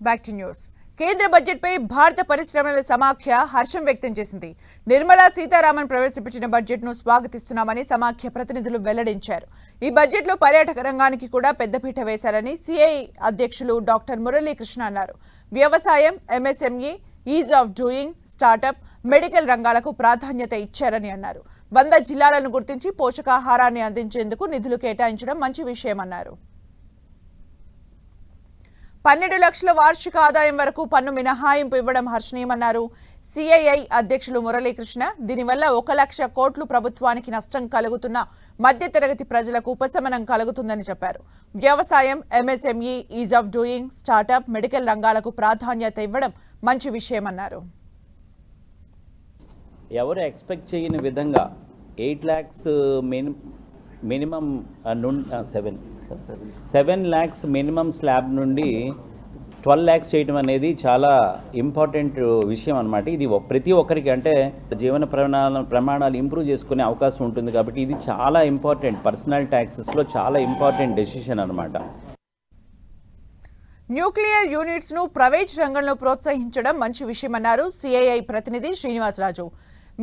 Back to news. కేంద్ర బడ్జెట్పై భారత పరిశ్రమల సమాఖ్య హర్షం వ్యక్తం చేసింది. నిర్మలా సీతారామన్ ప్రవేశపెట్టిన బడ్జెట్ను స్వాగతిస్తున్నామని సమాఖ్య ప్రతినిధులు వెల్లడించారు. ఈ బడ్జెట్లో పర్యాటక రంగానికి కూడా పెద్దపీట వేశారని సిఐఐ అధ్యక్షులు డాక్టర్ మురళీకృష్ణ అన్నారు. వ్యవసాయం, MSME, is of doing, startup, medical రంగాలకు ప్రాధాన్యత ఇచ్చారని అన్నారు. 100 జిల్లాలను గుర్తించి పోషకాహారాన్ని అందించేందుకు నిధులు కేటాయించడం మంచి విషయమన్నారు. 12 లక్షల వార్షిక ఆదాయం వరకు పన్ను మినహాయింపు ఇవ్వడం హర్షణీయమన్నారు. సిఐఐ అధ్యక్షులు మురళీకృష్ణ దీనివల్ల 1 లక్ష కోట్లు ప్రభుత్వానికి నష్టం కలుగుతున్న మధ్యతరగతి ప్రజలకు ఉపశమనం కలుగుతుందని చెప్పారు. వ్యవసాయం, MSME, is of doing, startup, medical రంగాలకు ప్రాధాన్యత ఇవ్వడం మంచి విషయమన్నారు. ఎవరు ఎక్స్పెక్ట్ చేయని విధంగా 8 lakhs minimum 7 lakhs minimum slab నుండి 12 lakhs చేయడం అనేది చాలా ఇంపార్టెంట్ విషయం అన్నమాట. ఇది ప్రతి ఒక్కరికి అంటే జీవన ప్రమాణాలు ఇంప్రూవ్ చేసుకునే అవకాశం ఉంటుంది కాబట్టి ఇది చాలా ఇంపార్టెంట్. పర్సనల్ ట్యాక్సెస్లో చాలా ఇంపార్టెంట్ డెసిషన్ అన్నమాట. న్యూక్లియర్ యూనిట్స్ ను ప్రైవేట్ రంగంలో ప్రోత్సహించడం మంచి విషయమన్నారు సిఐఐ ప్రతినిధి శ్రీనివాసరాజు.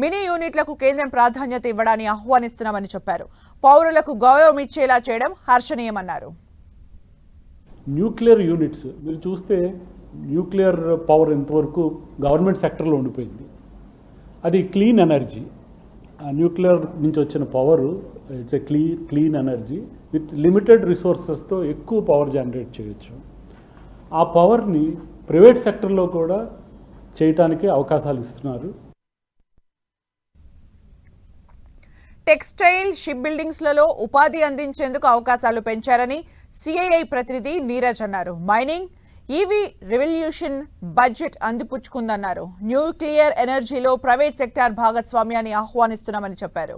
మినీ యూనిట్లకు కేంద్రం ప్రాధాన్యత ఇవ్వడాన్ని ఆహ్వానిస్తున్నామని చెప్పారు. పౌరులకు గౌరవం ఇచ్చేలా చేయడం హర్షణీయమన్నారు. న్యూక్లియర్ యూనిట్స్ మీరు చూస్తే న్యూక్లియర్ పవర్ ఎంతవరకు గవర్నమెంట్ సెక్టర్లో ఉండిపోయింది. అది క్లీన్ ఎనర్జీ. న్యూక్లియర్ నుంచి వచ్చిన power it's a clean energy with limited రిసోర్సెస్తో ఎక్కువ పవర్ జనరేట్ చేయొచ్చు. ఆ పవర్ని ప్రైవేట్ సెక్టర్లో కూడా చేయటానికి అవకాశాలు ఇస్తున్నారు. టెక్స్టైల్, షిప్ బిల్డింగ్స్లలో ఉపాధి అందించేందుకు అవకాశాలు పెంచారని సిఐఐ ప్రతినిధి నీరజ్ అన్నారు. మైనింగ్, ఈవీ రెవల్యూషన్ బడ్జెట్ అందిపుచ్చుకుందన్నారు. న్యూక్లియర్ ఎనర్జీలో ప్రైవేట్ సెక్టార్ భాగస్వామ్యాన్ని ఆహ్వానిస్తున్నామని చెప్పారు.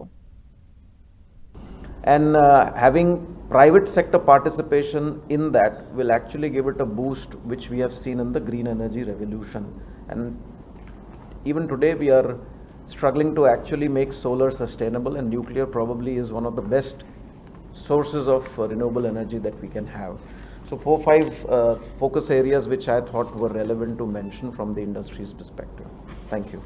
And having private sector participation in that will actually give it a boost, which we have seen in the green energy revolution. And even today we are struggling to actually make solar sustainable, and nuclear probably is one of the best sources of renewable energy that we can have. So 4-5 focus areas which I thought were relevant to mention from the industry's perspective. Thank you.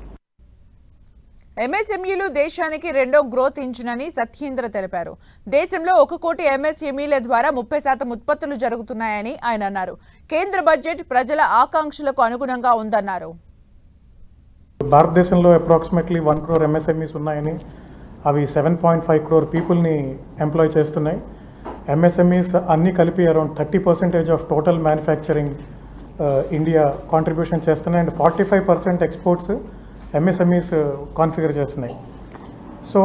ఎంఎస్ఎంఈలు దేశానికి రెండో growth engine అని సత్యేంద్ర తెలిపారు. దేశంలో 1 కోటి ఎంఎస్ఎంఈల ద్వారా 30% ఉత్పత్తులు జరుగుతున్నాయని ఆయన అన్నారు. కేంద్ర బడ్జెట్ ప్రజల ఆకాంక్షలకు అనుగుణంగా ఉందన్నారు. భారతదేశంలో అప్రాక్సిమేట్లీ 1 crore ఎంఎస్ఎంఈస్ ఉన్నాయని, అవి 7.5 crore పీపుల్ని ఎంప్లాయ్ చేస్తున్నాయి. ఎంఎస్ఎంఈస్ అన్నీ కలిపి around 30% of total manufacturing India contribution చేస్తున్నాయి. అండ్ 45% ఎక్స్పోర్ట్స్ ఎంఎస్ఎంఈస్ కాన్ఫిగర్ చేస్తున్నాయి. సో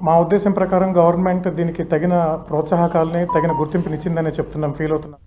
మా ఉద్దేశం ప్రకారం గవర్నమెంట్ దీనికి తగిన ప్రోత్సాహకాలని, తగిన గుర్తింపునిచ్చిందని ఫీల్ అవుతున్నాం.